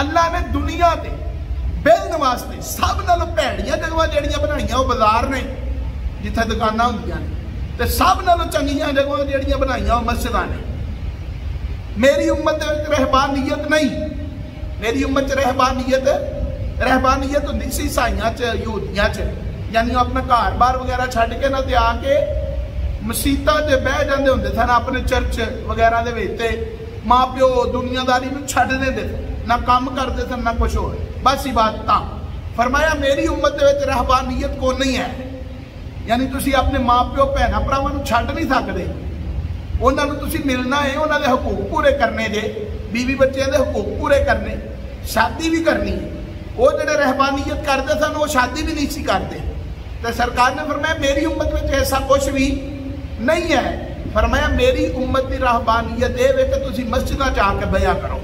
अल्लाह ने दुनिया ते बेलण वास्ते सब नालों भैड़ियां जगह जिहड़ियां बनाईयां वो बाजार ने जिथे दुकानां हुंदियां ने, ते सब नालों चंगियां जगह जिहड़ियां बनाईयां वो मस्जिदां ने। मेरी उम्मत दे रहबानियत नहीं, मेरी उम्मत च रहबानियत हुंदी सी ईसाइयां च, यहूदियां च, यानी अपना घर बार वगैरह छड्ड के ना ते आके मसीतां ते बह जांदे हुंदे सन अपने चर्च वगैरह दे विच, ते माँ प्यो दुनियादारी नूं छड्ड दिंदे सन, ना काम करते सन ना कुछ होर, बस इबादतां। फरमाया मेरी उम्मत दे विच रहबानियत को नहीं है, यानी तुसीं अपने माँ प्यो भैणां भरावां नूं छड्ड नहीं सकदे, उन्हां नूं तुसीं मिलना है, उन्हां दे हकूक पूरे करने जे, बीवी बच्चों के हकूक पूरे करने, शादी भी करनी है। वो जिहड़े रहबानियत करते सन वो शादी भी नहीं सी करते, तो सरकार ने फरमाया मेरी उम्मत में ऐसा कुछ भी नहीं है। फरमाया मेरी उम्मत की रहबानियत ये वे कि तुसीं मस्जिदां च आके बया करो,